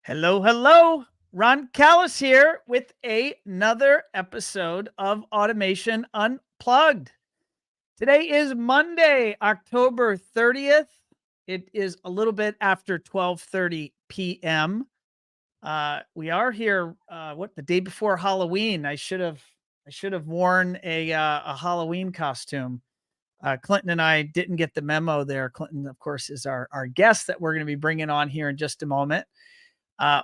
Hello, hello. Ron Callis here with another episode of Automation Unplugged. Today is Monday, October 30th. It is a little bit after 12:30 p.m. We are here the day before Halloween. I should have worn a Halloween costume. Clinton and I didn't get the memo there. Clinton, of course, is our guest that we're going to be bringing on here in just a moment.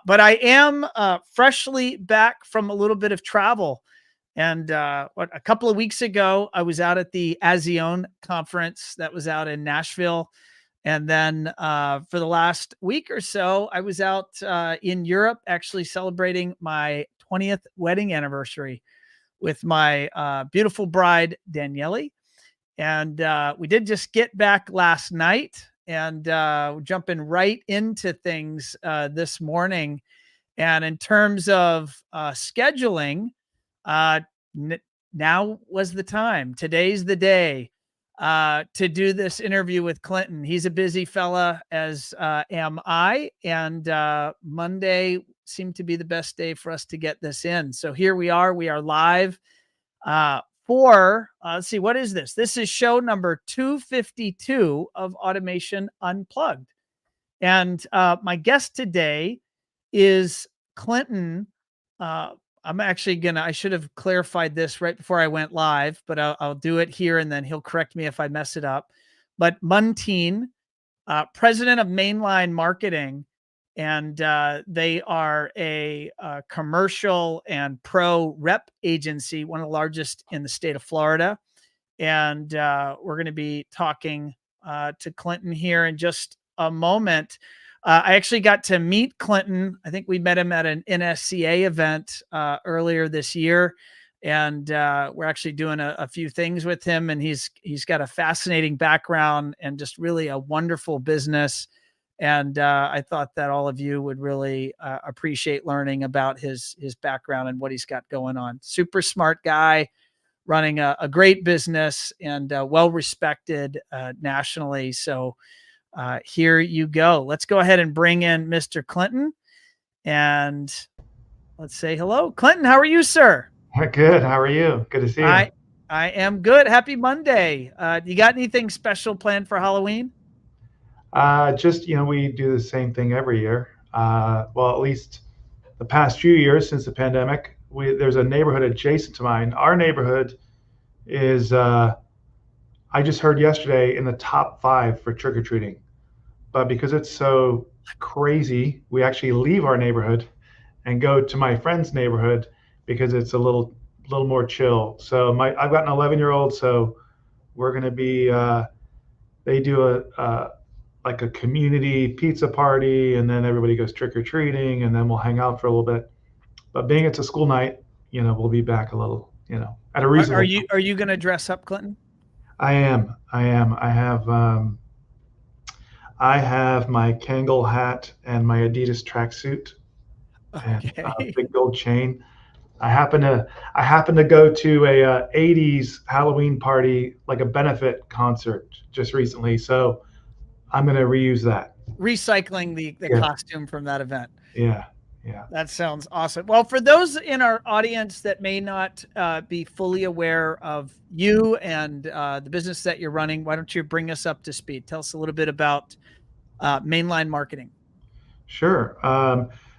But I am freshly back from a little bit of travel. And a couple of weeks ago, I was out at the ASEAN conference that was out in Nashville. And then for the last week or so, I was out in Europe actually celebrating my 20th wedding anniversary with my beautiful bride, Daniele. And we did just get back last night. And jumping right into things this morning. And in terms of scheduling, now was the time. Today's the day to do this interview with Clinton. He's a busy fella, as am I. And Monday seemed to be the best day for us to get this in. So here we are. We are live. Let's see, what is this? This is show number 252 of Automation Unplugged. And my guest today is Clinton. I should have clarified this right before I went live, but I'll do it here and then he'll correct me if I mess it up. But Muntean, President of Mainline Marketing. And they are a commercial and pro rep agency, one of the largest in the state of Florida. And we're going to be talking to Clinton here in just a moment. I actually got to meet Clinton. I think we met him at an NSCA event earlier this year. And we're actually doing a few things with him. And he's got a fascinating background and just really a wonderful business. And I thought that all of you would really appreciate learning about his background and what he's got going on. Super smart guy, running a great business and well-respected nationally. So here you go. Let's go ahead and bring in Mr. Clinton. And let's say hello. Clinton, how are you, sir? Good. How are you? Good to see you. I am good. Happy Monday. You got anything special planned for Halloween? We do the same thing every year. Well, at least the past few years since the pandemic, there's a neighborhood adjacent to mine. Our neighborhood is, I just heard yesterday, in the top 5 for trick-or-treating. But because it's so crazy, we actually leave our neighborhood and go to my friend's neighborhood because it's a little more chill. So I've got an 11-year-old, so we're going to be, they do like a community pizza party, and then everybody goes trick-or-treating, and then we'll hang out for a little bit. But being it's a school night, we'll be back a little, at a reasonable. Are you going to dress up, Clinton? I am. I have my Kangol hat and my Adidas tracksuit and a big gold chain. I happen to go to a 80s Halloween party, like a benefit concert just recently. So I'm going to reuse that. Recycling the costume from that event. Yeah. That sounds awesome. Well, for those in our audience that may not be fully aware of you and the business that you're running, why don't you bring us up to speed? Tell us a little bit about Mainline Marketing. Sure.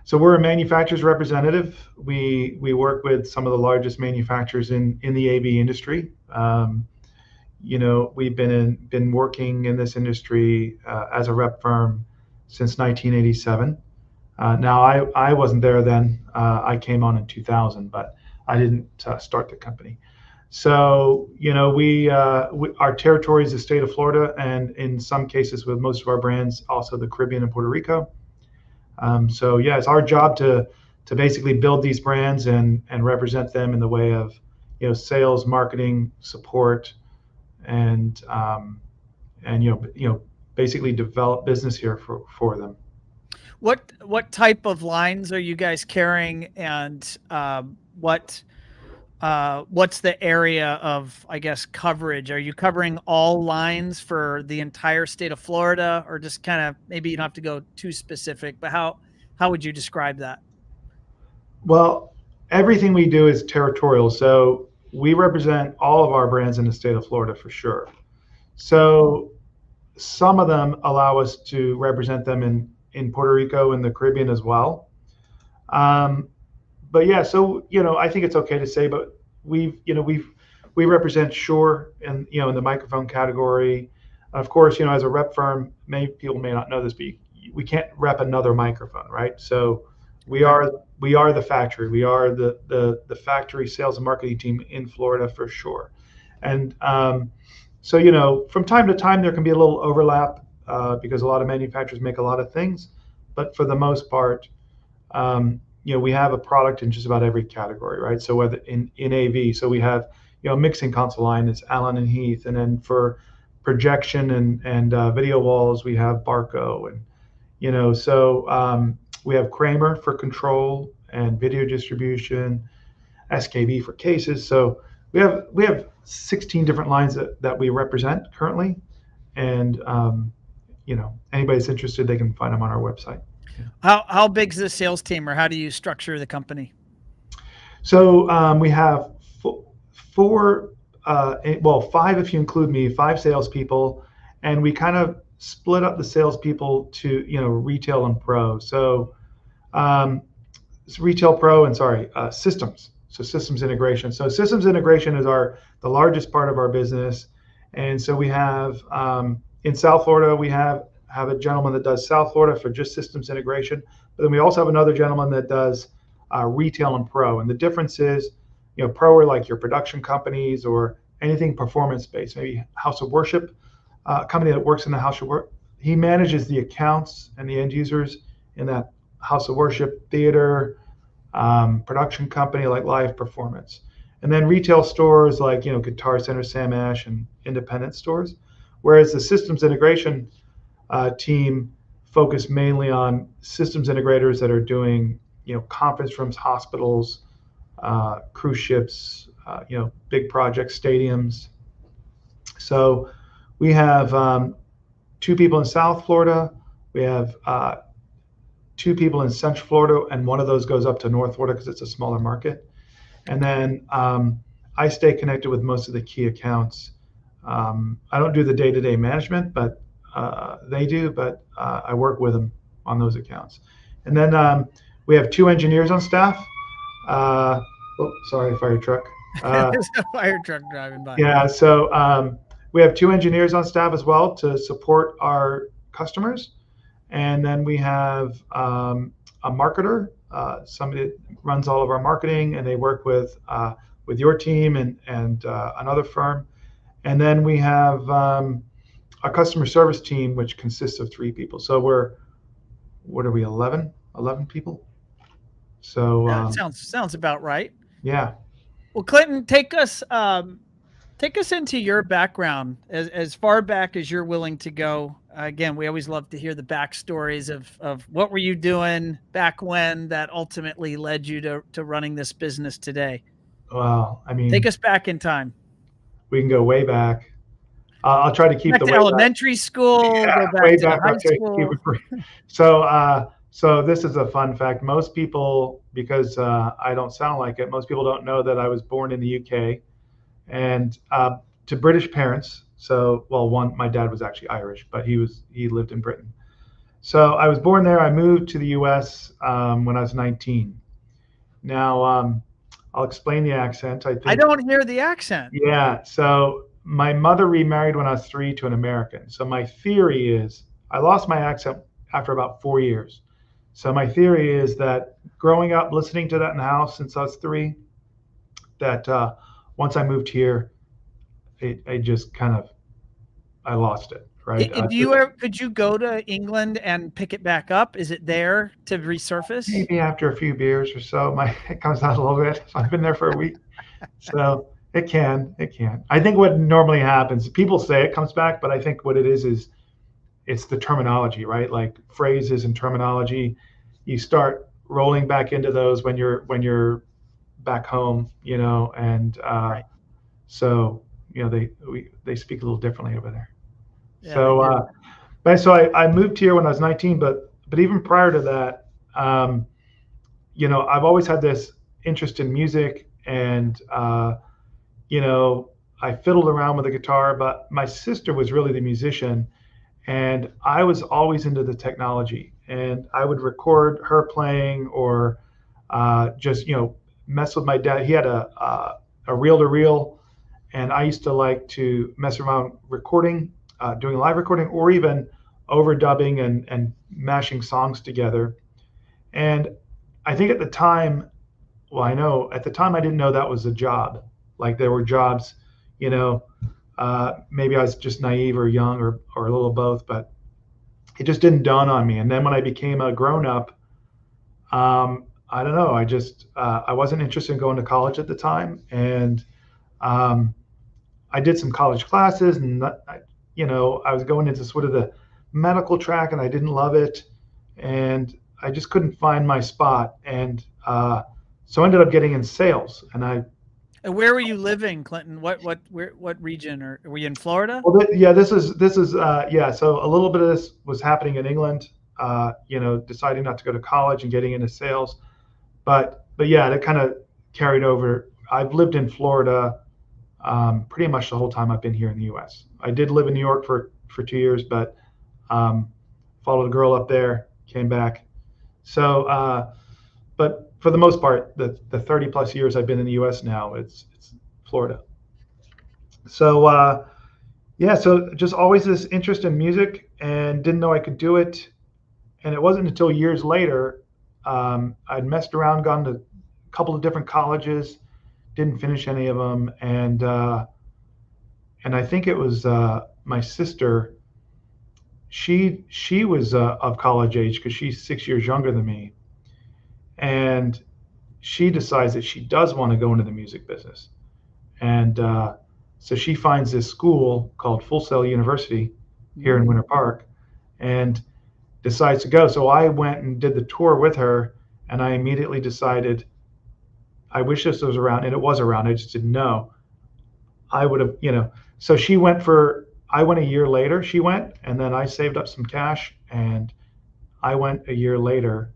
So we're a manufacturer's representative. We work with some of the largest manufacturers in the AV industry. We've been working in this industry as a rep firm since 1987. Now, I wasn't there then. I came on in 2000, but I didn't start the company. So, our territory is the state of Florida, and in some cases with most of our brands, also the Caribbean and Puerto Rico. It's our job to basically build these brands and represent them in the way of, sales, marketing, support, and basically develop business here for them. What type of lines are you guys carrying, and what's the area of, I guess, coverage? Are you covering all lines for the entire state of Florida, or just kind of, maybe you don't have to go too specific, but how How would you describe that? Well, everything we do is territorial. So we represent all of our brands in the state of Florida for sure. So some of them allow us to represent them in Puerto Rico and the Caribbean as well. But yeah, so I think it's okay to say, but we represent Shure in the microphone category. Of course, as a rep firm, many people may not know this, but we can't rep another microphone, right? So we are the factory. We are the factory sales and marketing team in Florida for sure. And so from time to time there can be a little overlap because a lot of manufacturers make a lot of things, but for the most part, we have a product in just about every category, right? So whether in AV, so we have mixing console line is Allen and Heath, and then for projection and video walls we have Barco, and so we have Kramer for control and video distribution, SKB for cases. So we have 16 different lines that we represent currently, and anybody's interested, they can find them on our website. How big is the sales team, or how do you structure the company? So we have five if you include me, 5 salespeople, and we kind of split up the salespeople to retail and pro. So it's retail pro and systems. So systems integration. So systems integration is the largest part of our business, and so we have in South Florida we have a gentleman that does South Florida for just systems integration, but then we also have another gentleman that does retail and pro. And the difference is, pro are like your production companies or anything performance based, maybe house of worship, company that works in the house of worship. He manages the accounts and the end users in that house of worship, theater, production company like live performance. And then retail stores like Guitar Center, Sam Ash, and independent stores. Whereas the systems integration team focus mainly on systems integrators that are doing conference rooms, hospitals, cruise ships, big projects, stadiums. So we have 2 people in South Florida. We have 2 people in Central Florida, and one of those goes up to North Florida because it's a smaller market. And then I stay connected with most of the key accounts. I don't do the day-to-day management, but they do, but I work with them on those accounts. And then we have 2 engineers on staff. Sorry, fire truck. There's a fire truck driving by. Yeah, so we have 2 engineers on staff as well to support our customers. And then we have a marketer, somebody that runs all of our marketing, and they work with your team and another firm. And then we have a customer service team, which consists of 3 people. So what are we, 11 people? So sounds about right. Yeah. Well, Clinton, take us into your background as far back as you're willing to go. Again, we always love to hear the backstories of what were you doing back when that ultimately led you to running this business today. Well, I mean, take us back in time. We can go way back. I'll try to keep back the to way elementary back. school. Yeah, go back way to back. high school. So this is a fun fact. Most people, because I don't sound like it, most people don't know that I was born in the UK, and to British parents. So, my dad was actually Irish, but he lived in Britain. So I was born there. I moved to the U.S. When I was 19. Now, I'll explain the accent. I don't hear the accent. Yeah. So my mother remarried when I was 3 to an American. So my theory is I lost my accent after about 4 years. So my theory is that growing up, listening to that in the house since I was 3, that once I moved here, I just I lost it. Right. Could you go to England and pick it back up? Is it there to resurface? Maybe after a few beers or so, it comes out a little bit. I've been there for a week. So it can. I think what normally happens, people say it comes back, but I think what it is it's the terminology, right? Like phrases and terminology. You start rolling back into those when you're back home, and right. So they speak a little differently over there. Yeah, so I moved here when I was 19, but even prior to that, I've always had this interest in music, and I fiddled around with the guitar, but my sister was really the musician, and I was always into the technology, and I would record her playing, or just mess with my dad. He had a reel-to-reel, and I used to like to mess around recording, doing live recording, or even overdubbing and mashing songs together. And I think at the time, well, I know at the time I didn't know that was a job. Like there were jobs, you know, maybe I was just naive or young, or a little of both, but it just didn't dawn on me. And then when I became a grown up, I don't know, I wasn't interested in going to college at the time. And I did some college classes, and I was going into sort of the medical track, and I didn't love it. And I just couldn't find my spot. And so I ended up getting in sales. And where were you living, Clinton? What region? Or were you in Florida? Well, this is yeah. So a little bit of this was happening in England. Deciding not to go to college and getting into sales, but yeah, that kind of carried over. I've lived in Florida pretty much the whole time I've been here in the U.S. I did live in New York for 2 years, but followed a girl up there, came back. So, but for the most part, the 30 plus years I've been in the U.S. now, it's Florida. So yeah, so just always this interest in music, and didn't know I could do it. And it wasn't until years later, I'd messed around, gone to a couple of different colleges, didn't finish any of them, and I think it was my sister. She was of college age, because she's 6 years younger than me, and she decides that she does want to go into the music business, and so she finds this school called Full Sail University here in Winter Park, and decides to go. So I went and did the tour with her, and I immediately decided, I wish this was around, and it was around, I just didn't know. I would have, so I went a year later, she went, and then I saved up some cash, and I went a year later.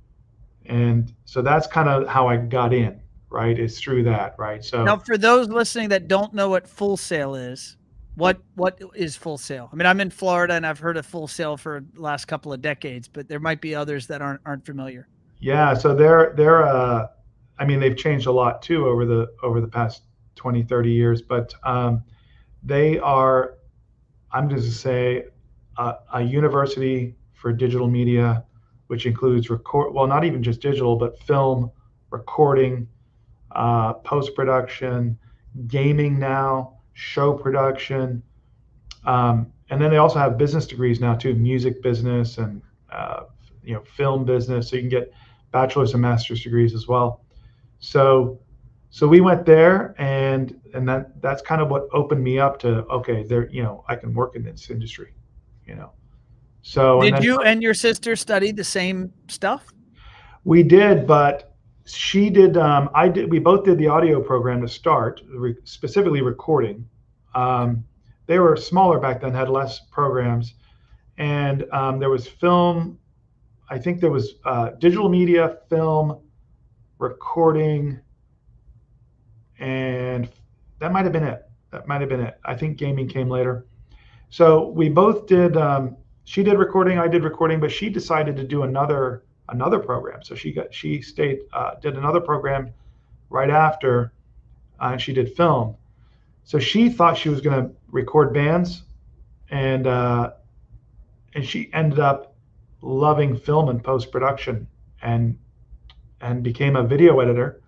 And so that's kind of how I got in, right? Is through that, right? So now, for those listening that don't know what Full Sail is, what is Full Sail? I mean, I'm in Florida, and I've heard of Full Sail for the last couple of decades, but there might be others that aren't familiar. Yeah, so they're I mean, they've changed a lot too over the past 20, 30 years, but they are, I'm just to say, a university for digital media, which includes not even just digital, but film, recording, post-production, gaming now, show production. And then they also have business degrees now too, music business and film business. So you can get bachelor's and master's degrees as well. So we went there, and that's kind of what opened me up to, okay, I can work in this industry, So did you and your sister study the same stuff? We did, but she did. We both did the audio program to start, specifically recording. They were smaller back then, had less programs, and there was film. I think there was digital media, film, recording, and that might have been it. I think gaming came later. So we both did. She did recording, I did recording, but she decided to do another program. So she stayed, did another program right after, and she did film. So she thought she was going to record bands, and she ended up loving film and post-production, and became a video editor,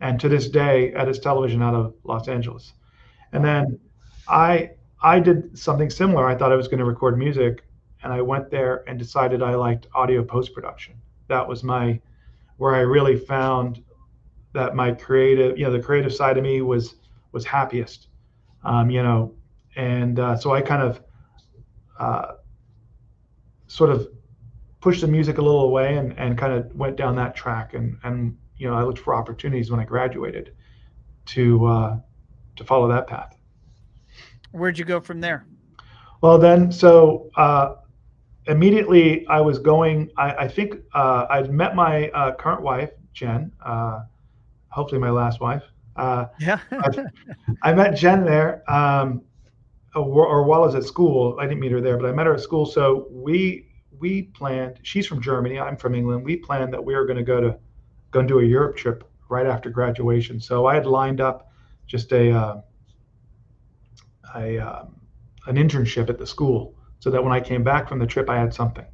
and to this day edits television out of Los Angeles. And then I did something similar. I thought I was going to record music, and I went there and decided I liked audio post-production. That was where I really found that my the creative side of me was happiest, and so I kind of sort of pushed the music a little away, and kind of went down that track, and I looked for opportunities when I graduated to follow that path. Where'd you go from there? Well, then, so immediately I was going. I think I'd met my current wife, Jen. Hopefully, my last wife. Yeah. I met Jen there, or while I was at school. I didn't meet her there, but I met her at school. So we planned. She's from Germany. I'm from England. We planned that we were going to go and do a Europe trip right after graduation. So I had lined up just an internship at the school, so that when I came back from the trip, I had something.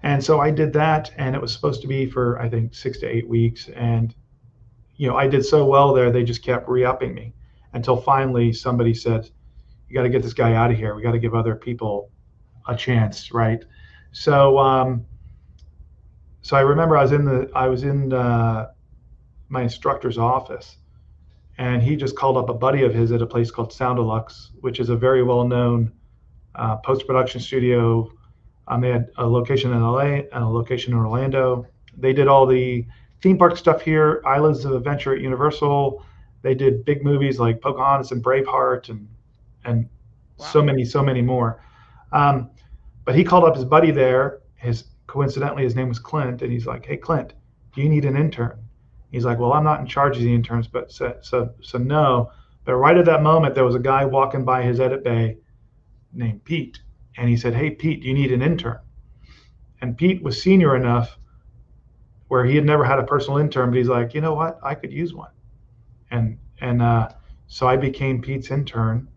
And so I did that, and it was supposed to be for, I think, 6 to 8 weeks. And I did so well there, they just kept re-upping me until finally somebody said, "You got to get this guy out of here. We got to give other people a chance," right? So, so I remember I was in my instructor's office, and he just called up a buddy of his at a place called Soundelux, which is a very well-known post-production studio. They had a location in LA and a location in Orlando. They did all the theme park stuff here, Islands of Adventure at Universal. They did big movies like Pocahontas and Braveheart and Wow. so many more. But he called up his buddy there. Coincidentally, his name was Clint, and he's like, "Hey, Clint, do you need an intern?" He's like, "Well, I'm not in charge of the interns, but so no." But right at that moment, there was a guy walking by his edit bay named Pete, and he said, "Hey, Pete, do you need an intern?" And Pete was senior enough where he had never had a personal intern, but he's like, "You know what? I could use one." And so I became Pete's intern,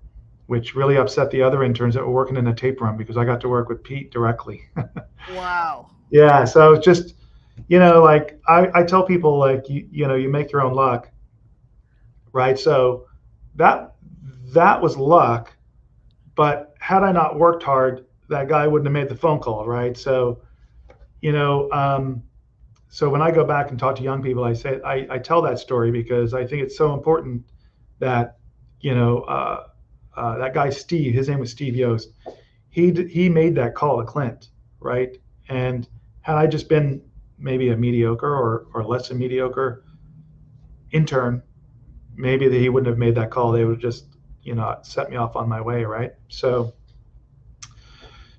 which really upset the other interns that were working in the tape room, because I got to work with Pete directly. Wow. Yeah, so just, like I tell people, like, you make your own luck, right? So that was luck, but had I not worked hard, that guy wouldn't have made the phone call, right? So, so when I go back and talk to young people, I tell that story because I think it's so important that, that guy Steve, his name was Steve Yost, he made that call to Clint, right? And had I just been maybe a mediocre or less than mediocre intern, maybe he wouldn't have made that call. They would have just, set me off on my way, right? So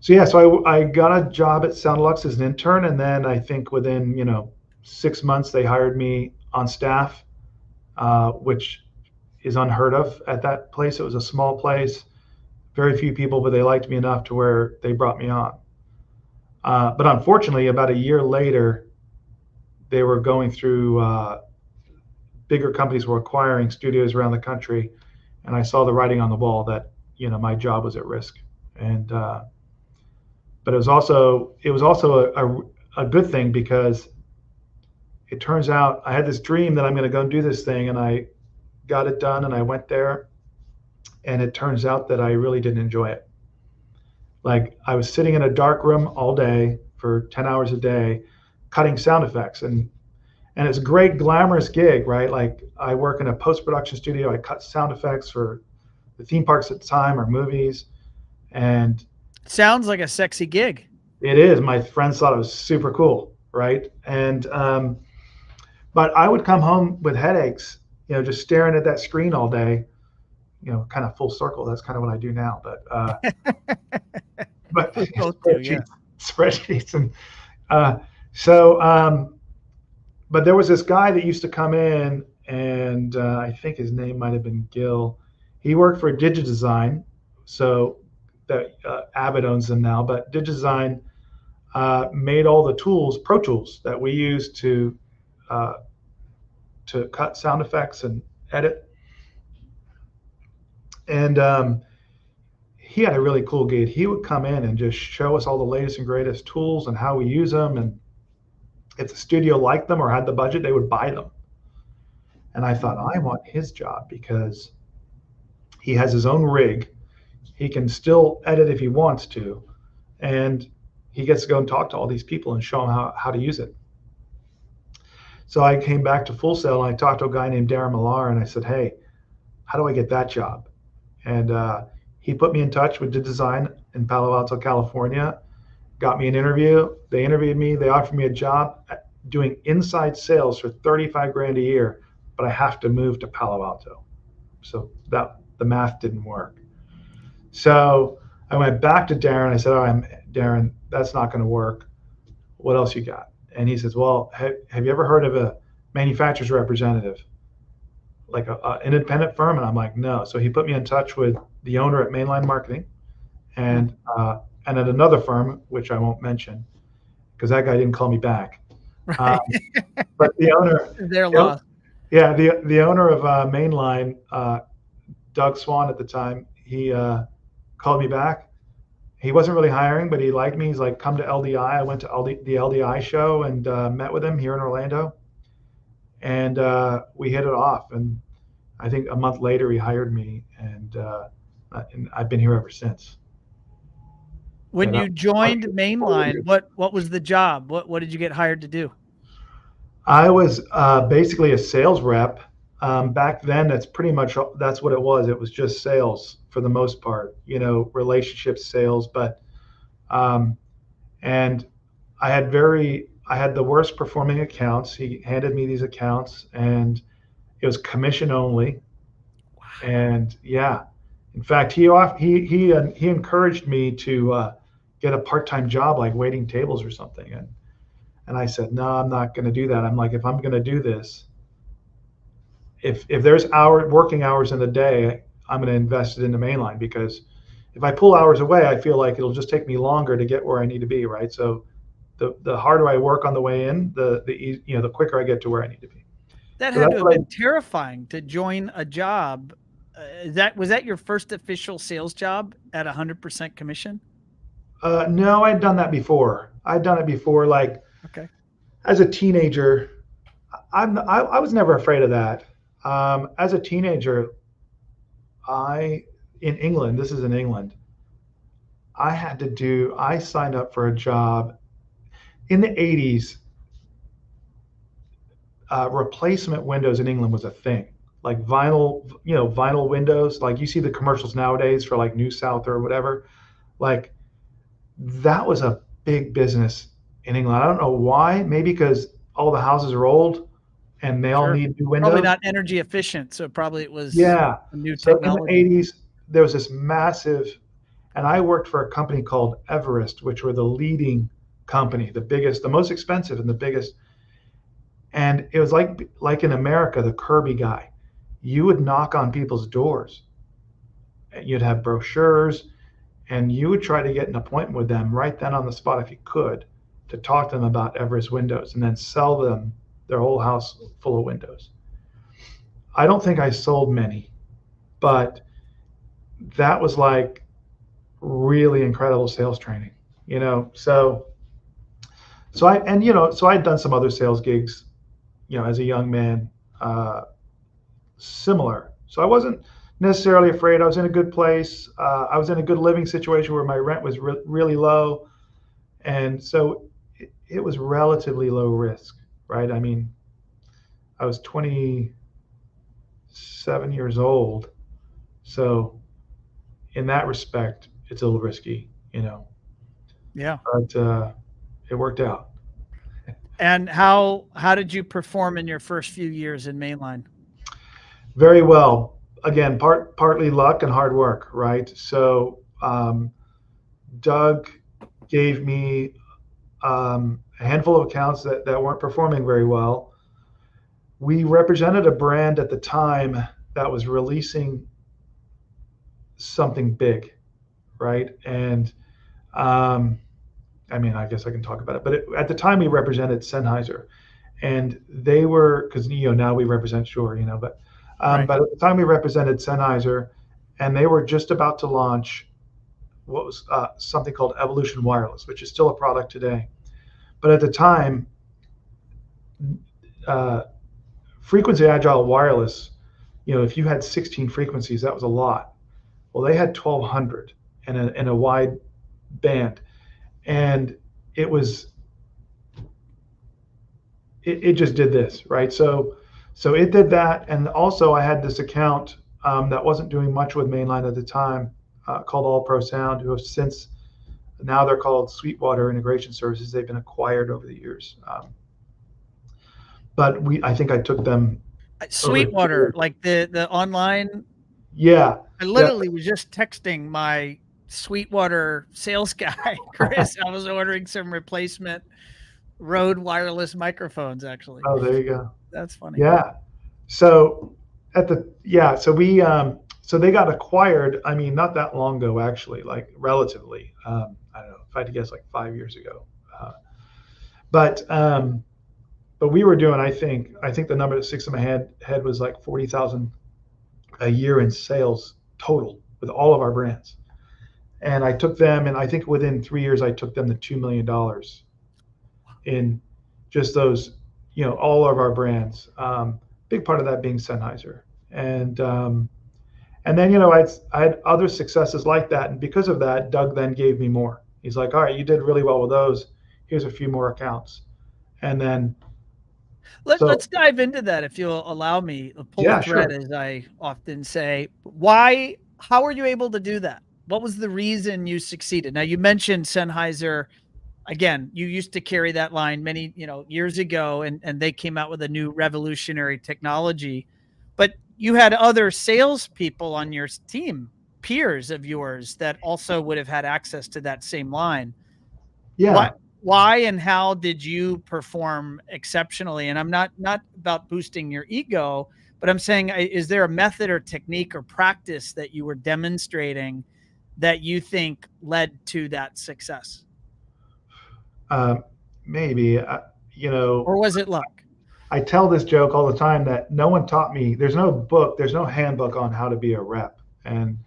yeah, so I got a job at Soundelux as an intern, and then I think within 6 months they hired me on staff, which is unheard of at that place. It was a small place, very few people, but they liked me enough to where they brought me on. But unfortunately, about a year later, they were going through bigger companies were acquiring studios around the country, and I saw the writing on the wall that my job was at risk. And but it was also a good thing, because it turns out I had this dream that I'm going to go and do this thing, and I got it done, and I went there, and it turns out that I really didn't enjoy it. Like, I was sitting in a dark room all day for 10 hours a day, cutting sound effects, and it's a great glamorous gig, right? Like, I work in a post-production studio. I cut sound effects for the theme parks at the time or movies, and Sounds like a sexy gig. it is. My friends thought it was super cool, right? And but I would come home with headaches, just staring at that screen all day. Kind of full circle. That's kind of what I do now. But We both do, yeah. spreadsheets, and but there was this guy that used to come in, and I think his name might have been Gil. He worked for DigiDesign, so that Avid owns them now. But DigiDesign made all the tools, Pro Tools, that we use to cut sound effects and edit. And he had a really cool gig. He would come in and just show us all the latest and greatest tools and how we use them. And if the studio liked them or had the budget, they would buy them. And I thought, I want his job, because he has his own rig. He can still edit if he wants to. And he gets to go and talk to all these people and show them how to use it. So I came back to Full Sail, and I talked to a guy named Darren Millar, and I said, "Hey, how do I get that job?" And he put me in touch with DigiDesign in Palo Alto, California, got me an interview. They interviewed me. They offered me a job doing inside sales for $35,000 a year, but I have to move to Palo Alto. So the math didn't work. So I went back to Darren. I said, Darren, that's not going to work. What else you got? And he says, well, have you ever heard of a manufacturer's representative, like an independent firm? And I'm like, no. So he put me in touch with the owner at Mainline Marketing, and at another firm, which I won't mention, because that guy didn't call me back. Right. But the owner, They're lost. yeah, the owner of Mainline, Doug Swan at the time, he called me back. He wasn't really hiring, but he liked me. He's like, come to LDI. I went to the LDI show and met with him here in Orlando, and we hit it off. And I think a month later he hired me, and I've been here ever since. When you joined Mainline, what was the job? What did you get hired to do? I was basically a sales rep. Back then, that's what it was. It was just sales for the most part, relationship sales. But and I had the worst performing accounts. He handed me these accounts, and it was commission only. Wow. And yeah, in fact, he encouraged me to get a part-time job, like waiting tables or something. And I said, no, I'm not going to do that. I'm like, if I'm going to do this, if there's working hours in the day, I'm going to invest it into Mainline, because if I pull hours away, I feel like it'll just take me longer to get where I need to be, right? So the harder I work on the way in, the quicker I get to where I need to be. That had to have been terrifying to join a job. Was that your first official sales job at 100% commission? No, I'd done that before. Like, okay, as a teenager. I was never afraid of that. As a teenager, in England, this is in England, I signed up for a job in the 80s. Replacement windows in England was a thing, like vinyl windows, like you see the commercials nowadays for like New South or whatever. Like, that was a big business in England. I don't know why. Maybe because all the houses are old and they all need new windows. Probably not energy efficient, so probably it was a new technology. In the 80s, there was this massive, and I worked for a company called Everest, which were the leading company, the biggest, the most expensive and the biggest. And it was like in America, the Kirby guy. You would knock on people's doors. You'd have brochures, and you would try to get an appointment with them right then on the spot if you could, to talk to them about Everest windows, and then sell them their whole house full of windows. I don't think I sold many, but that was like really incredible sales training, So I'd done some other sales gigs, as a young man, similar. So I wasn't necessarily afraid. I was in a good place. I was in a good living situation where my rent was really low. And so it was relatively low risk, right? I mean, I was 27 years old. So in that respect, it's a little risky, Yeah. But it worked out. And how did you perform in your first few years in Mainline? Very well. Again, partly luck and hard work, right? So Doug gave me a handful of accounts that weren't performing very well. We represented a brand at the time that was releasing something big, right? And I mean, I guess I can talk about it, but at the time we represented Sennheiser, and they were, because now we represent Shure, but right. But at the time we represented Sennheiser, and they were just about to launch what was something called Evolution Wireless, which is still a product today. But at the time, frequency agile wireless, if you had 16 frequencies, that was a lot. Well, they had 1,200 in a wide band. And it just did this, right? So it did that. And also I had this account that wasn't doing much with Mainline at the time, called All Pro Sound, who have since, now they're called Sweetwater Integration Services. They've been acquired over the years. But I think I took them. Sweetwater, like the online. Yeah. I literally was just texting my Sweetwater sales guy, Chris. I was ordering some replacement Rode wireless microphones, actually. Oh, there you go. That's funny. Yeah. So so they got acquired. I mean, not that long ago, actually, like relatively. I don't know if I had to guess, like 5 years ago. Uh, but we were doing. I think the number that sticks in my head was like 40,000 a year in sales total with all of our brands. And I took them, and I think within 3 years, I took them to $2 million in just those, all of our brands. Big part of that being Sennheiser, and then I had other successes like that, and because of that, Doug then gave me more. He's like, "All right, you did really well with those. Here's a few more accounts," and then Let's dive into that, if you'll allow me. Pull a thread, sure. as I often say. Why? How were you able to do that? What was the reason you succeeded? Now, you mentioned Sennheiser. Again, you used to carry that line many, years ago, and they came out with a new revolutionary technology. But you had other salespeople on your team, peers of yours, that also would have had access to that same line. Yeah. Why and how did you perform exceptionally? And I'm not about boosting your ego, but I'm saying, is there a method or technique or practice that you were demonstrating that you think led to that success? Maybe, Or was it luck? I tell this joke all the time that no one taught me. There's no book, there's no handbook on how to be a rep, and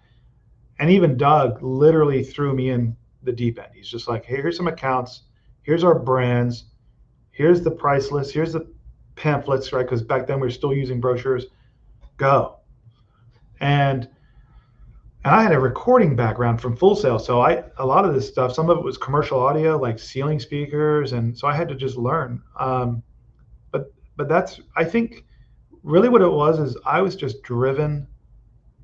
even Doug literally threw me in the deep end. He's just like, "Hey, here's some accounts, here's our brands, here's the price list, here's the pamphlets," right? Because back then we were still using brochures. Go. And I had a recording background from Full Sail, so a lot of this stuff, some of it was commercial audio, like ceiling speakers, and so I had to just learn. But that's, I think, really what it was is I was just driven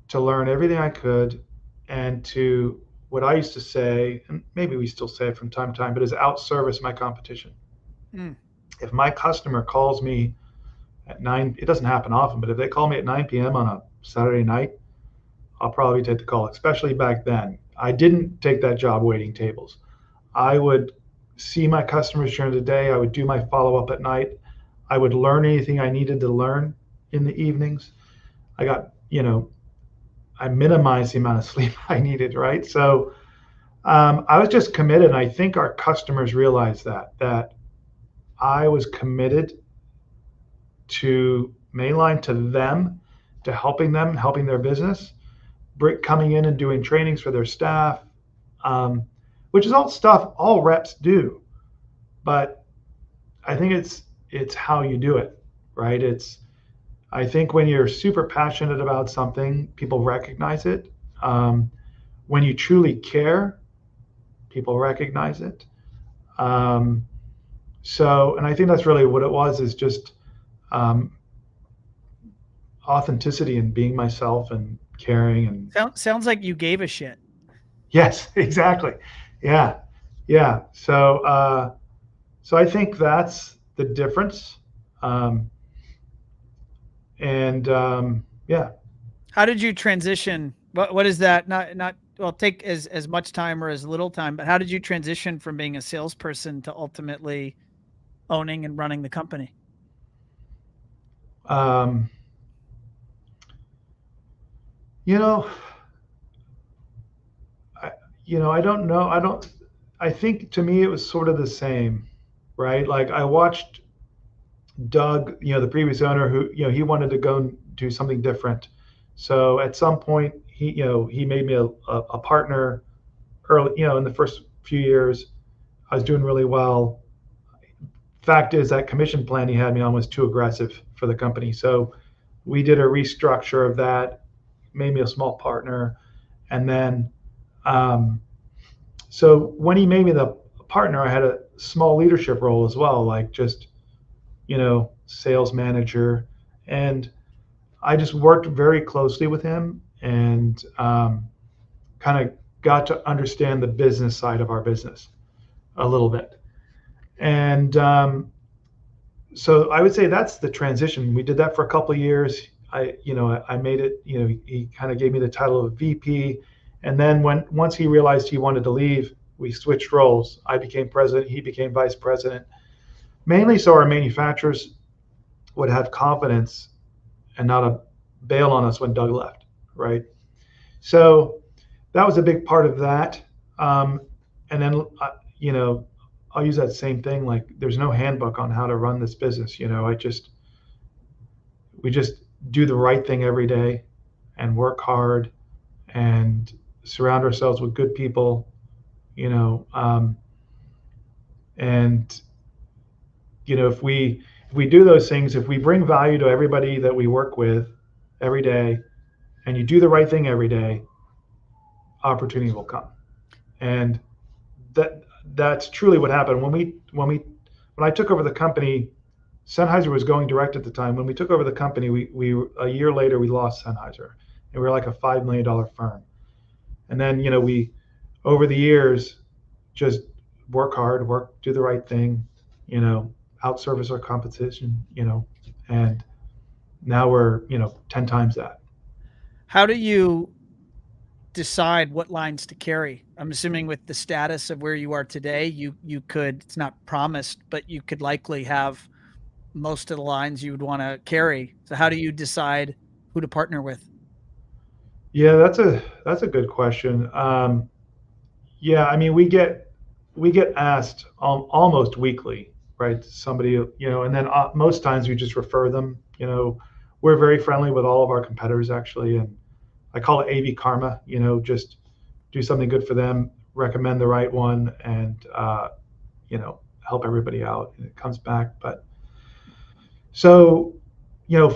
to learn everything I could, and to, what I used to say, and maybe we still say it from time to time, but is outservice my competition. Mm. If my customer calls me at 9, it doesn't happen often, but if they call me at 9 p.m. on a Saturday night, I'll probably take the call. Especially back then, I didn't take that job waiting tables. I would see my customers during the day. I would do my follow up at night. I would learn anything I needed to learn in the evenings. I minimized the amount of sleep I needed, right? So I was just committed. And I think our customers realized that I was committed to Mainline, to them, to helping them, helping their business, coming in and doing trainings for their staff, which is all stuff all reps do. But I think it's how you do it, right? I think when you're super passionate about something, people recognize it. When you truly care, people recognize it. And I think that's really what it was, is just authenticity and being myself and caring. And sounds like you gave a shit. yes, exactly. Yeah. So I think that's the difference. Yeah. How did you transition? What is that? Not well, take as much time or as little time, but how did you transition from being a salesperson to ultimately owning and running the company? You know, I don't know. I think to me it was sort of the same, right? Like I watched Doug, the previous owner, who, he wanted to go and do something different. So at some point he made me a partner early, in the first few years. I was doing really well. Fact is, that commission plan he had me on was too aggressive for the company. So we did a restructure of that, made me a small partner. And then, so when he made me the partner, I had a small leadership role as well, like just, sales manager. And I just worked very closely with him, and kind of got to understand the business side of our business a little bit. And so I would say that's the transition. We did that for a couple of years. I made it, he kind of gave me the title of VP, And then once he realized he wanted to leave, we switched roles. I became president, he became vice president, mainly so our manufacturers would have confidence and not bail on us when Doug left, right? So that was a big part of that. And then, I'll use that same thing. Like, there's no handbook on how to run this business. We just do the right thing every day and work hard and surround ourselves with good people, and if we do those things, if we bring value to everybody that we work with every day, and you do the right thing every day, opportunity will come. And that's truly what happened. When I took over the company, Sennheiser was going direct at the time. When we took over the company, we a year later we lost Sennheiser, and we were like a $5 million firm. And then we over the years just work hard, do the right thing, outservice our competition, and now we're 10 times that. How do you decide what lines to carry? I'm assuming with the status of where you are today, you could, it's not promised, but you could likely have most of the lines you would want to carry. So how do you decide who to partner with? Yeah, that's a good question. Yeah, I mean, we get asked almost weekly, right? Somebody, and then most times we just refer them. We're very friendly with all of our competitors, actually, and I call it AV karma. Just do something good for them, recommend the right one, and help everybody out, and it comes back. But so,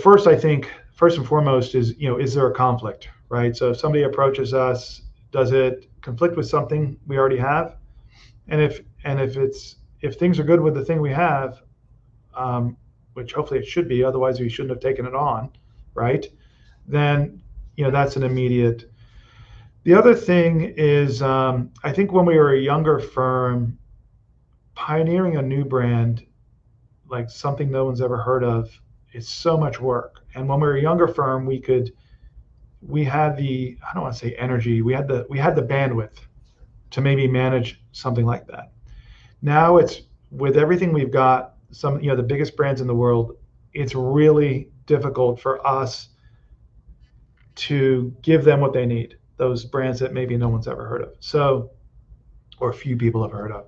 first, I think first and foremost is is there a conflict, right? So if somebody approaches us, does it conflict with something we already have? And if things are good with the thing we have, which hopefully it should be, otherwise we shouldn't have taken it on, right? Then that's an immediate. The other thing is, I think when we were a younger firm, pioneering a new brand, like something no one's ever heard of, is so much work. And when we were a younger firm, we had the, I don't want to say energy, we had the bandwidth to maybe manage something like that. Now it's, with everything we've got, the biggest brands in the world, it's really difficult for us to give them what they need, those brands that maybe no one's ever heard of, or few people have heard of.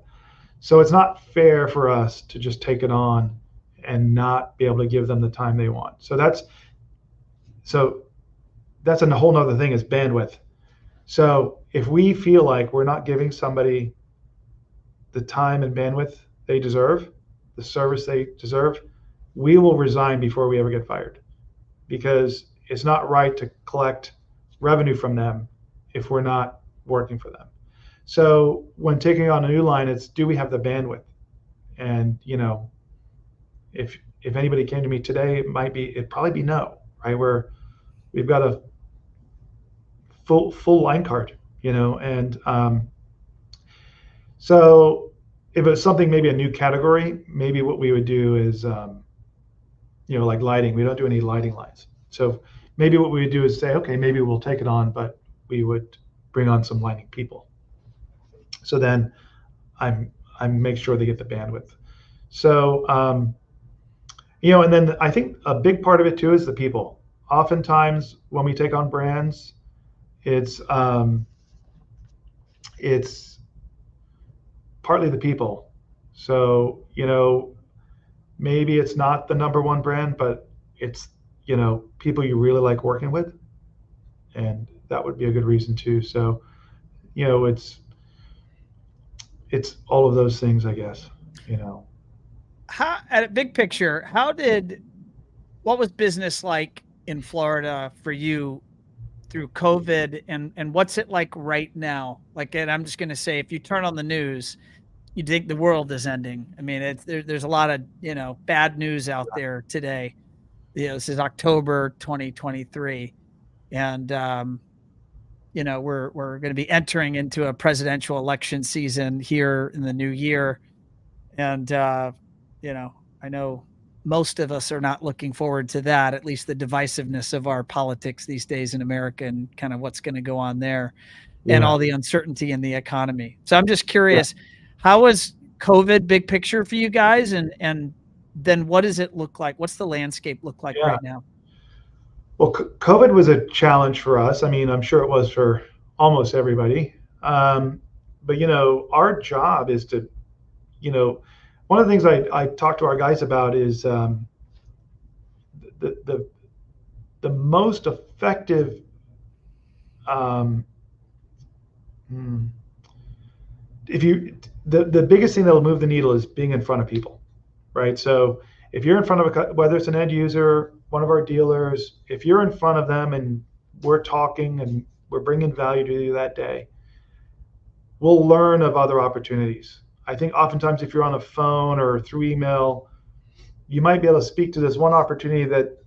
So it's not fair for us to just take it on and not be able to give them the time they want. So that's a whole nother thing, is bandwidth. So if we feel like we're not giving somebody the time and bandwidth they deserve, the service they deserve, we will resign before we ever get fired, because it's not right to collect revenue from them if we're not working for them. So when taking on a new line, it's, do we have the bandwidth? And if anybody came to me today, it'd probably be no, right? We've got a full line card, and so if it's something, maybe a new category, maybe what we would do is, like lighting, we don't do any lighting lines. So maybe what we would do is say, okay, maybe we'll take it on, but we would bring on some lighting people. So then I make sure they get the bandwidth. So, and then I think a big part of it too is the people. Oftentimes when we take on brands, it's partly the people. So, maybe it's not the number one brand, but it's, people you really like working with, and that would be a good reason too. So, it's all of those things, I guess, How, at a big picture, what was business like in Florida for you through COVID, and what's it like right now? Like, and I'm just going to say, if you turn on the news, you think the world is ending. I mean, there's a lot of, bad news out there today. This is October 2023, and we're going to be entering into a presidential election season here in the new year, and I know most of us are not looking forward to that, at least the divisiveness of our politics these days in America and kind of what's going to go on there. and Yeah. all the uncertainty in the economy. So I'm just curious, how was COVID big picture for you guys? And then what does it look like? What's the landscape look like Yeah. right now? Well, COVID was a challenge for us. I mean, I'm sure it was for almost everybody. But our job is to, one of the things I talk to our guys about is the most effective. If you the biggest thing that will move the needle is being in front of people, right? So if you're in front of whether it's an end user, one of our dealers, if you're in front of them and we're talking and we're bringing value to you that day, we'll learn of other opportunities. I think oftentimes if you're on a phone or through email, you might be able to speak to this one opportunity that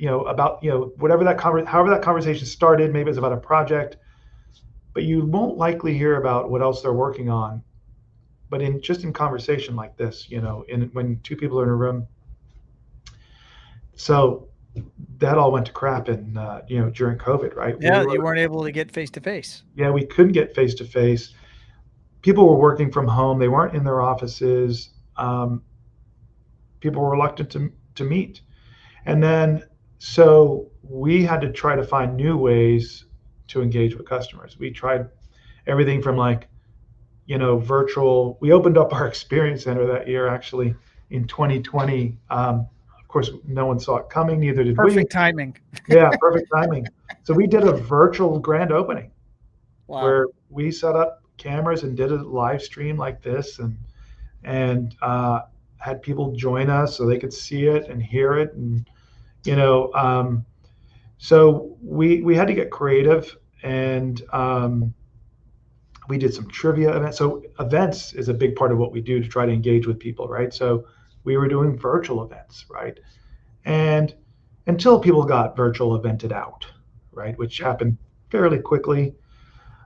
about whatever however that conversation started. Maybe it's about a project, but you won't likely hear about what else they're working on. But in conversation like this, when two people are in a room. So that all went to crap in during COVID, right? Yeah, you weren't able to get face to face. Yeah, we couldn't get face to face. People were working from home. They weren't in their offices. People were reluctant to meet. And then, so we had to try to find new ways to engage with customers. We tried everything from virtual. We opened up our experience center that year, actually, in 2020. Of course, no one saw it coming, neither did we. Perfect timing. Yeah, perfect timing. So we did a virtual grand opening. Wow. Where we set up cameras and did a live stream like this, and had people join us so they could see it and hear it, and so we had to get creative, and we did some trivia events. So events is a big part of what we do to try to engage with people, right? So we were doing virtual events, right? And until people got virtual evented out, right, which happened fairly quickly.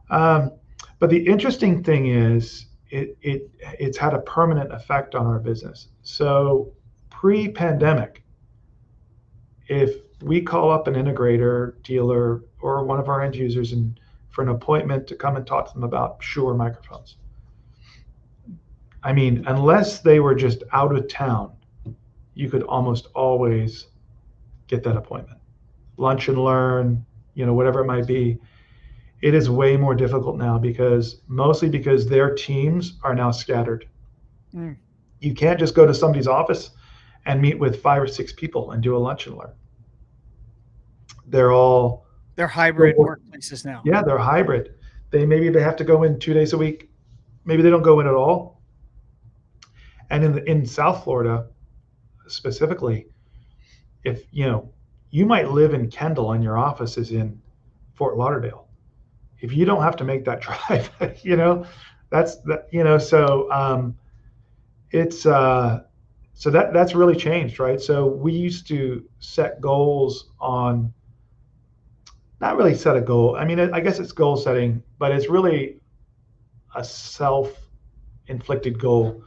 But the interesting thing is it's had a permanent effect on our business. So pre-pandemic, if we call up an integrator, dealer, or one of our end users and for an appointment to come and talk to them about Shure microphones, I mean, unless they were just out of town, you could almost always get that appointment. Lunch and learn, whatever it might be. It is way more difficult now mostly because their teams are now scattered. You can't just go to somebody's office and meet with 5 or 6 people and do a lunch and learn. They're hybrid workplaces now. Yeah, they're hybrid. Maybe they have to go in 2 days a week. Maybe they don't go in at all. And in South Florida specifically, if you might live in Kendall and your office is in Fort Lauderdale. If you don't have to make that drive, that's that. So it's so that's really changed, right? So we used to set goals on. Not really set a goal. I mean, I guess it's goal setting, but it's really a self-inflicted goal.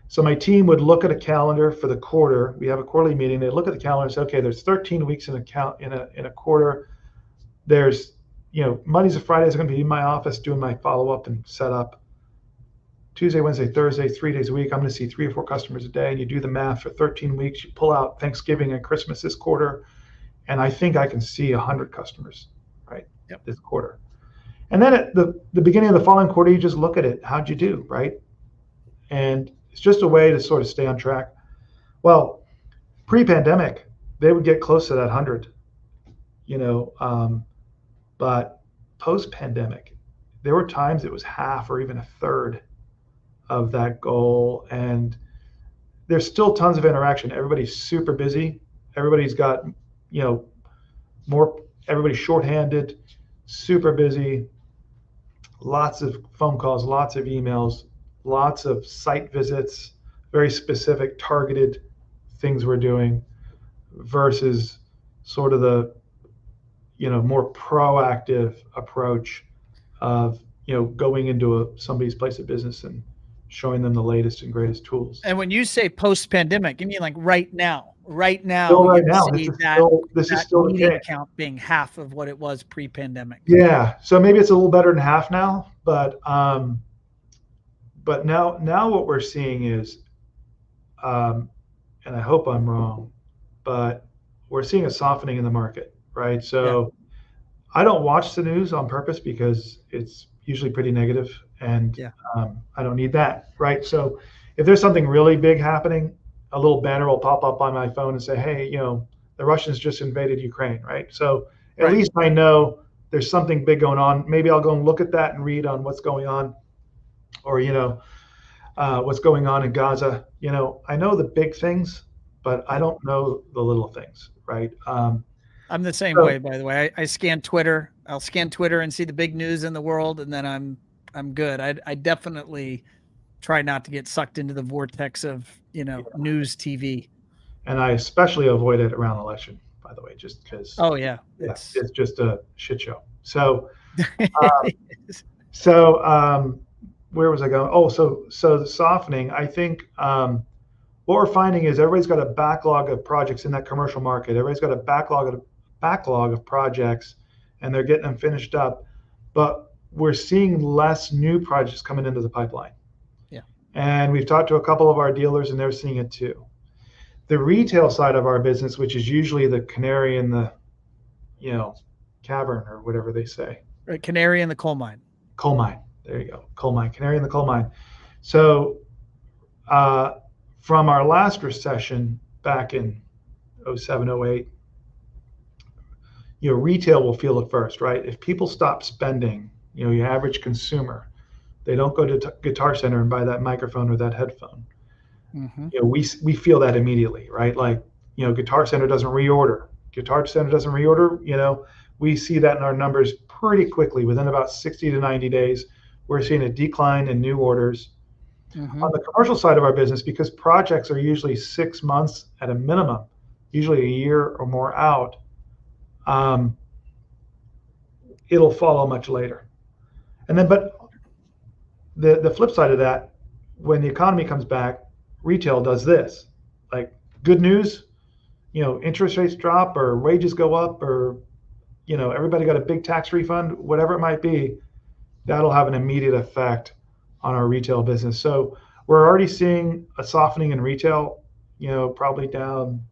So my team would look at a calendar for the quarter. We have a quarterly meeting. They'd look at the calendar and say, okay, there's 13 weeks in a quarter. There's Mondays and Fridays are going to be in my office doing my follow-up and setup. Tuesday, Wednesday, Thursday, 3 days a week, I'm going to see 3 or 4 customers a day. And you do the math for 13 weeks. You pull out Thanksgiving and Christmas this quarter, and I think I can see 100 customers, right? Yep. This quarter. And then at the beginning of the following quarter, you just look at it. How'd you do, right? And it's just a way to sort of stay on track. Well, pre-pandemic, they would get close to that 100, but post-pandemic, there were times it was half or even a third of that goal. And there's still tons of interaction. Everybody's super busy. Everybody's got, everybody's shorthanded, super busy, lots of phone calls, lots of emails, lots of site visits, very specific targeted things we're doing versus sort of the, more proactive approach of, going into somebody's place of business and showing them the latest and greatest tools. And when you say post-pandemic, you mean like right now? right now, Still right you now, see this is that still the meeting case. count being half of what it was pre-pandemic. Yeah, so maybe it's a little better than half now, but now what we're seeing is, and I hope I'm wrong, but we're seeing a softening in the market, right? Yeah, So I don't watch the news on purpose because it's usually pretty negative, and yeah, I don't need that, right? So if there's something really big happening, a little banner will pop up on my phone and say, hey, the Russians just invaded Ukraine, right? So at right. least I know there's something big going on. Maybe I'll go and look at that and read on what's going on, or what's going on in Gaza. I know the big things, but I Yeah. don't know the little things, right? I'm the same So way, by the way. I scan Twitter. I'll scan Twitter and see the big news in the world, and then I'm good. I definitely try not to get sucked into the vortex of news TV. and I especially avoid it around election, by the way, just because, Oh yeah, yeah, it's it's just a shit show. Uh, so where was I going? Oh, so the softening. I think what we're finding is everybody's got a backlog of projects in that commercial market. Everybody's got a backlog of projects, and they're getting them finished up. But we're seeing less new projects coming into the pipeline. yeah, And we've talked to a couple of our dealers, and they're seeing it too. The retail side of our business, which is usually the canary in the, cavern or whatever they say. right. Canary in the coal mine. Coal mine. There you go. Coal mine. Canary in the coal mine. So uh, from our last recession back in 07, 08, retail will feel it first, right? If people stop spending, your average consumer, they don't go to Guitar Center and buy that microphone or that headphone. Mm-hmm. We feel that immediately, right? Like, Guitar Center doesn't reorder. We see that in our numbers pretty quickly. Within about 60 to 90 days, we're seeing a decline in new orders. Mm-hmm. On the commercial side of our business, because projects are usually 6 months at a minimum, usually a year or more out, it'll follow much later. And then, but the flip side of that, when the economy comes back, retail does this. Like, good news, interest rates drop or wages go up, or everybody got a big tax refund, whatever it might be, that'll have an immediate effect on our retail business. So we're already seeing a softening in retail, probably down,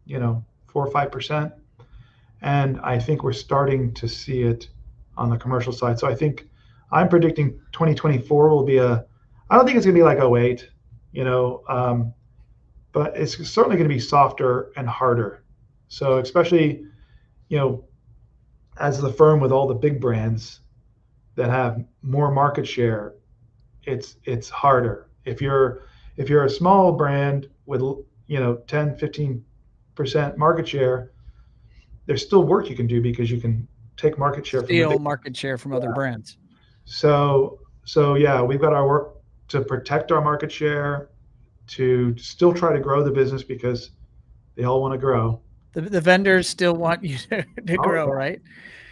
4 or 5%. And I think we're starting to see it on the commercial side. So I think I'm predicting 2024 will be I don't think it's going to be like 08, but it's certainly going to be softer and harder. So especially, as the firm with all the big brands that have more market share, it's harder. If you're a small brand with 10, 15% market share, there's still work you can do because you can take market share from the Steal big. market share from other brands. So yeah, we've got our work to protect our market share, to still try to grow the business because they all want to grow. The vendors still want you to grow, yeah. right?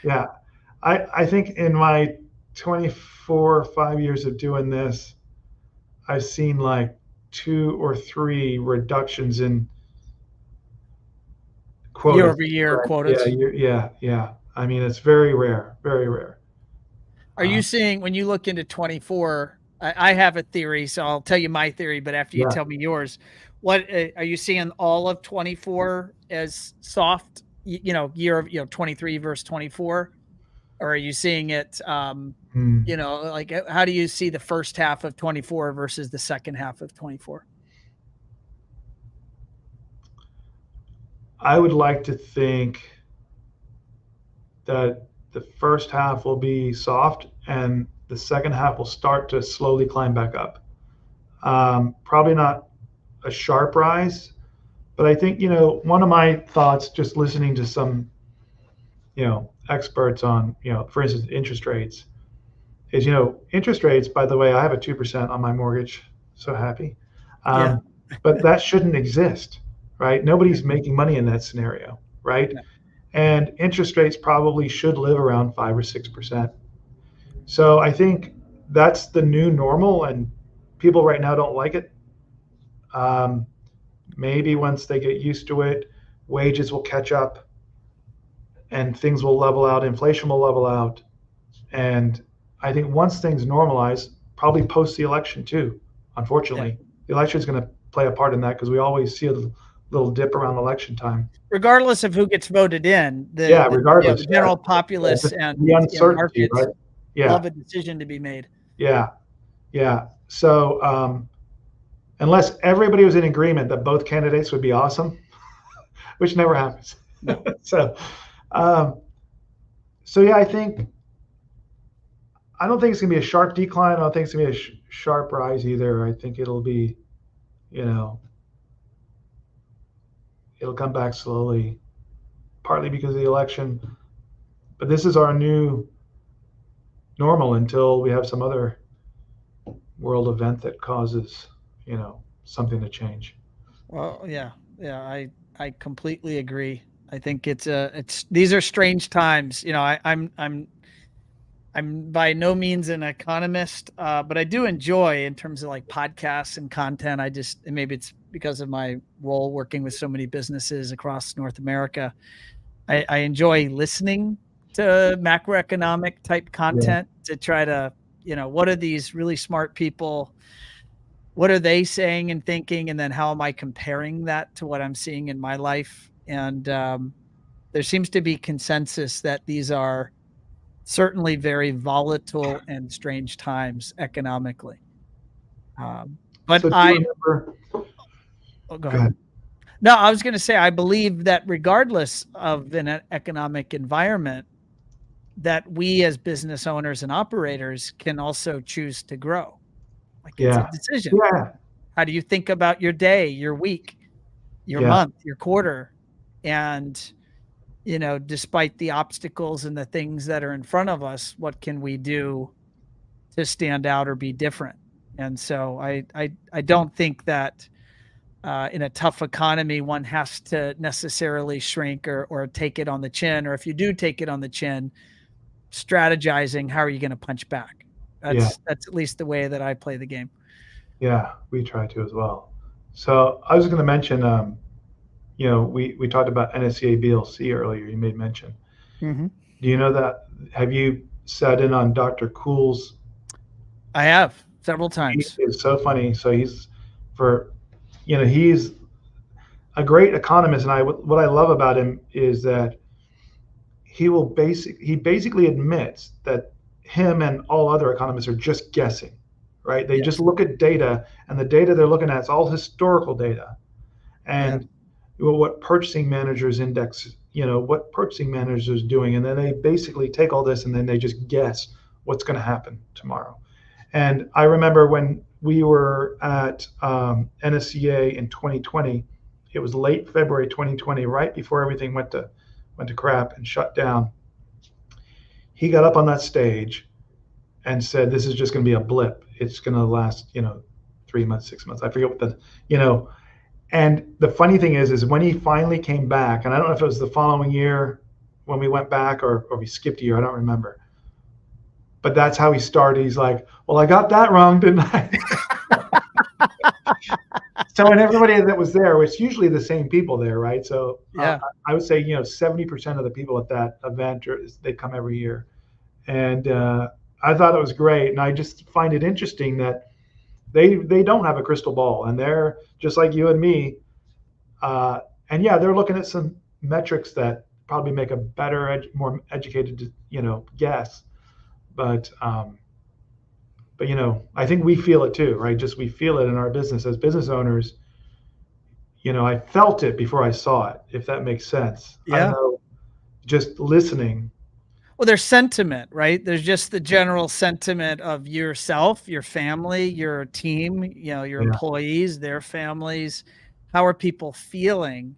Yeah. I think in my 24 or 5 years of doing this, I've seen like 2 or 3 reductions in quotas. Year-over-year Right? quotas. Yeah. I mean, it's very rare, very rare. Are you seeing, when you look into 24, I have a theory, so I'll tell you my theory, but after you tell me yours, what are you seeing all of 24 as soft, year of, 23 versus 24? Or are you seeing it, like, how do you see the first half of 24 versus the second half of 24? I would like to think that the first half will be soft and the second half will start to slowly climb back up. Probably not a sharp rise, but I think, one of my thoughts, just listening to some, experts on, for instance, interest rates, is, interest rates, by the way, I have a 2% on my mortgage. So happy. Yeah. But that shouldn't exist, right? Nobody's making money in that scenario, right? Yeah. And interest rates probably should live around 5 or 6%. So I think that's the new normal, and people right now don't like it. maybe once they get used to it, wages will catch up and things will level out, inflation will level out. And I think once things normalize, probably post the election too, unfortunately, the election is going to play a part in that because we always see a little dip around election time. Regardless of who gets voted in, regardless, the general populace and the uncertainty, markets right? love a decision to be made. Yeah. So unless everybody was in agreement that both candidates would be awesome, which never happens. No. So yeah, I don't think it's going to be a sharp decline. I don't think it's going to be a sharp rise either. I think it'll be, it'll come back slowly, partly because of the election. But this is our new normal until we have some other world event that causes, something to change. Well, yeah, I completely agree. I think these are strange times. I'm by no means an economist, but I do enjoy in terms of like podcasts and content. And maybe it's because of my role working with so many businesses across North America. I enjoy listening to macroeconomic type content to try to, what are these really smart people? What are they saying and thinking? And then how am I comparing that to what I'm seeing in my life? And there seems to be consensus that these are certainly very volatile and strange times economically. But so go ahead. No, I was going to say, I believe that regardless of an economic environment, that we as business owners and operators can also choose to grow. Like it's a decision. How do you think about your day, your week, your month, your quarter? And despite the obstacles and the things that are in front of us, what can we do to stand out or be different? And so I don't think that in a tough economy, one has to necessarily shrink or take it on the chin. Or if you do take it on the chin, strategizing, how are you going to punch back? That's at least the way that I play the game. Yeah, we try to as well. So I was going to mention, we talked about NSCA BLC earlier. You made mention. Mm-hmm. Do you know that? Have you sat in on Dr. Kuhl's? I have several times. He is so funny. So he's a great economist, and what I love about him is that he basically admits that him and all other economists are just guessing, right? They just look at data, and the data they're looking at is all historical data, and what purchasing managers index, what purchasing managers doing, and then they basically take all this and then they just guess what's going to happen tomorrow. And I remember when we were at NSCA in 2020, it was late February 2020, right before everything went to crap and shut down. He got up on that stage and said, "This is just going to be a blip. It's going to last, 3 months, 6 months. I forget what And the funny thing is when he finally came back, and I don't know if it was the following year when we went back or we skipped a year, I don't remember. But that's how he started. He's like, "Well, I got that wrong, didn't I?" So, and everybody that was there, it's usually the same people there, right? So I would say, 70% of the people at that event, they come every year. And I thought it was great. And I just find it interesting that they don't have a crystal ball, and they're just like you and me. And they're looking at some metrics that probably make a better, more educated, guess. But I think we feel it too, right? Just we feel it in our business as business owners. I felt it before I saw it, if that makes sense. Yeah. I don't know, just listening. Well, there's sentiment, right? There's just the general sentiment of yourself, your family, your team, your employees, their families. How are people feeling?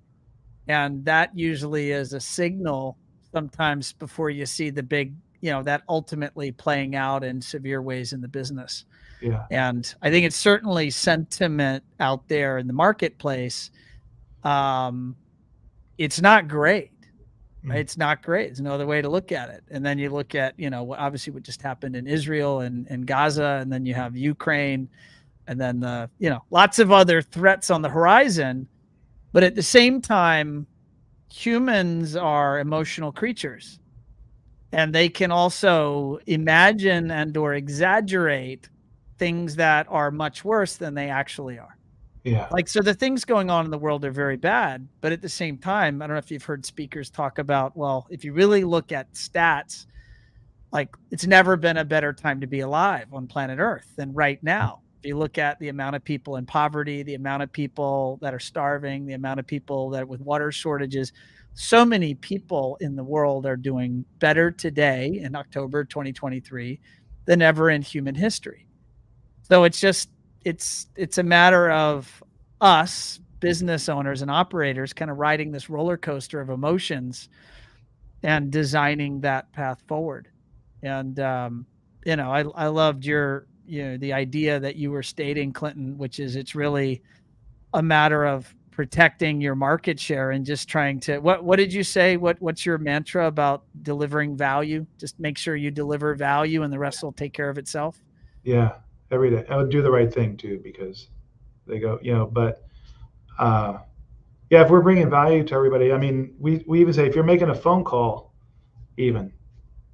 And that usually is a signal sometimes before you see the big, that ultimately playing out in severe ways in the business. Yeah. And I think it's certainly sentiment out there in the marketplace. It's not great. Right? It's not great. There's no other way to look at it. And then you look at, obviously what just happened in Israel and Gaza, and then you have Ukraine, and then lots of other threats on the horizon. But at the same time, humans are emotional creatures, and they can also imagine and or exaggerate things that are much worse than they actually are. Yeah. Like, so the things going on in the world are very bad, but at the same time, I don't know if you've heard speakers talk about, well, if you really look at stats, like, it's never been a better time to be alive on planet Earth than right now. If you look at the amount of people in poverty, the amount of people that are starving, the amount of people that with water shortages, so many people in the world are doing better today in October 2023 than ever in human history. So it's just, it's a matter of us business owners and operators kind of riding this roller coaster of emotions and designing that path forward. And I loved your, the idea that you were stating, Clinton, which is it's really a matter of protecting your market share and just trying to, what did you say? What's your mantra about delivering value? Just make sure you deliver value and the rest will take care of itself. Yeah. Every day. I would do the right thing too, because they go, but yeah, if we're bringing value to everybody, I mean, we even say, if you're making a phone call, even,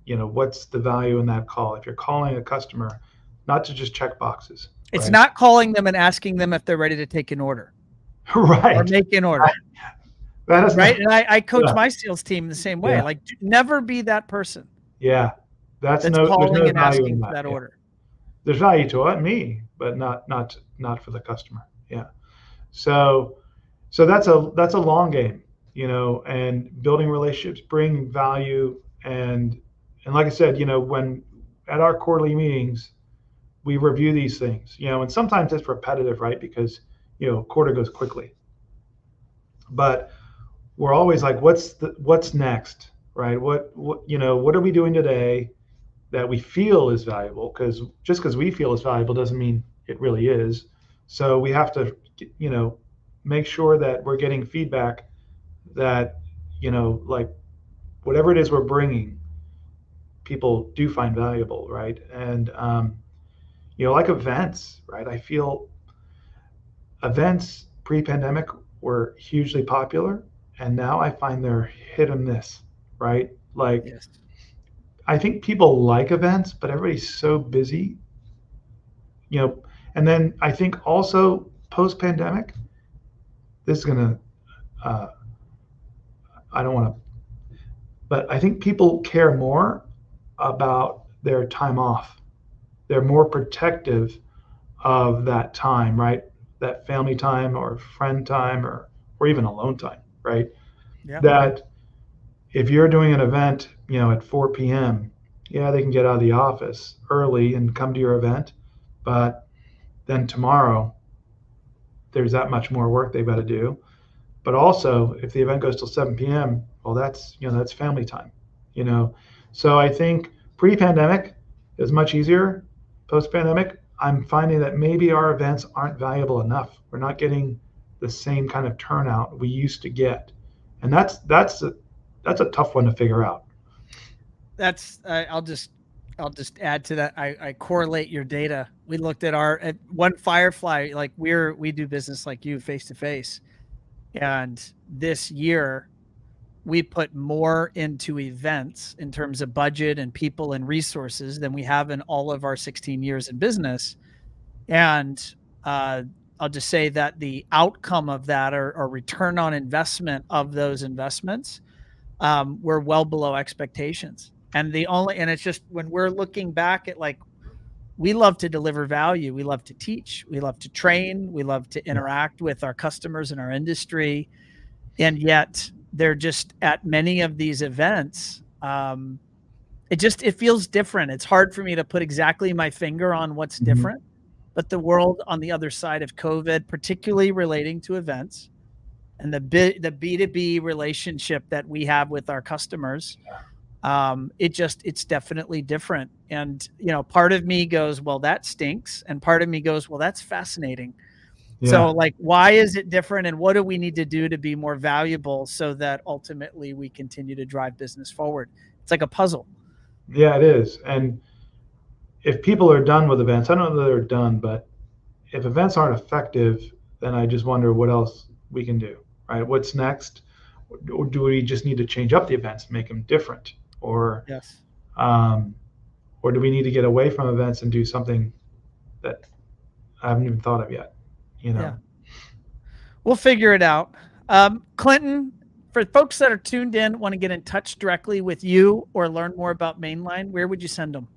what's the value in that call? If you're calling a customer, not to just check boxes. It's right? not calling them and asking them if they're ready to take an order Right. or make an order. That is right. not, And I coach yeah. my sales team the same way. Yeah. Like, never be that person Yeah. That's that's there's calling no and value asking in for that. that Yeah. order. There's value to it, me, but not for the customer. Yeah. So that's a long game, and building relationships, bring value, and like I said, when at our quarterly meetings, we review these things, and sometimes it's repetitive, right? Because quarter goes quickly, but we're always like, what's next, right? What are we doing today that we feel is valuable? Because just because we feel it's valuable doesn't mean it really is. So we have to, make sure that we're getting feedback that, like whatever it is we're bringing, people do find valuable, right? And like events, right? I feel events pre-pandemic were hugely popular, and now I find they're hit and miss, right? Like, Yes. I think people like events, but everybody's so busy, and then I think also post-pandemic, this is gonna, uh, I don't want to, but I think people care more about their time off. They're more protective of that time, right? That family time or friend time, or even alone time, right? Yeah. That if you're doing an event, at 4 p.m., yeah, they can get out of the office early and come to your event, but then tomorrow there's that much more work they've got to do. But also, if the event goes till 7 p.m., well, that's family time, you know. So I think pre-pandemic is much easier. Post-pandemic, I'm finding that maybe our events aren't valuable enough. We're not getting the same kind of turnout we used to get, and that's a tough one to figure out. I'll just add to that. I correlate your data. We looked at one Firefly, like we do business like you face to face. And this year we put more into events in terms of budget and people and resources than we have in all of our 16 years in business. And I'll just say that the outcome of that or return on investment of those investments were well below expectations. And it's just when we're looking back at, like, we love to deliver value. We love to teach. We love to train. We love to interact with our customers in our industry. And yet they're just at many of these events. It feels different. It's hard for me to put exactly my finger on what's different, but the world on the other side of COVID, particularly relating to events and the B2B relationship that we have with our customers, it's definitely different. And, part of me goes, well, that stinks. And part of me goes, well, that's fascinating. Yeah. So, like, why is it different? And what do we need to do to be more valuable so that ultimately we continue to drive business forward? It's like a puzzle. Yeah, it is. And if people are done with events, I don't know that they're done, but if events aren't effective, then I just wonder what else we can do, right? What's next? Or do we just need to change up the events, make them different? Yes. Or do we need to get away from events and do something that I haven't even thought of yet? Yeah. We'll figure it out. Clinton, for folks that are tuned in, want to get in touch directly with you or learn more about Mainline, where would you send them?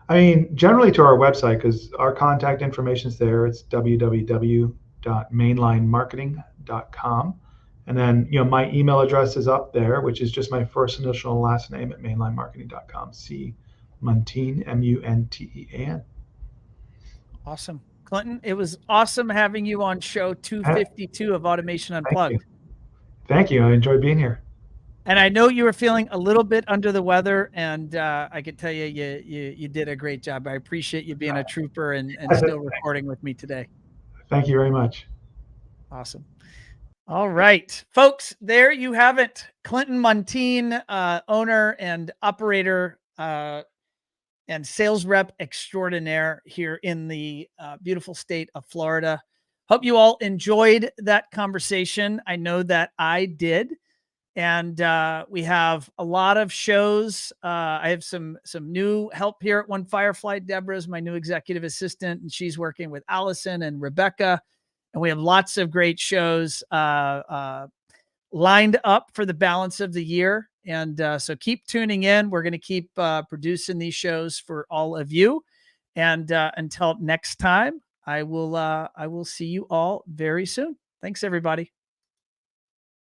I mean, generally to our website, because our contact information is there. It's www.mainlinemarketing.com. And then, my email address is up there, which is just my first initial last name at mainlinemarketing.com. C. Muntean, Muntean. Awesome. Clinton, it was awesome having you on show 252 of Automation Unplugged. Thank you. I enjoyed being here. And I know you were feeling a little bit under the weather, and I can tell you, you did a great job. I appreciate you being a trooper and still recording with me today. Thank you very much. Awesome. All right, folks, there you have it. Clinton Muntean, owner and operator and sales rep extraordinaire here in the beautiful state of Florida. Hope you all enjoyed that conversation. I know that I did. And we have a lot of shows. I have some new help here at One Firefly. Deborah's my new executive assistant, and she's working with Allison and Rebecca. And we have lots of great shows lined up for the balance of the year. And so keep tuning in. We're going to keep producing these shows for all of you. And until next time, I will see you all very soon. Thanks, everybody.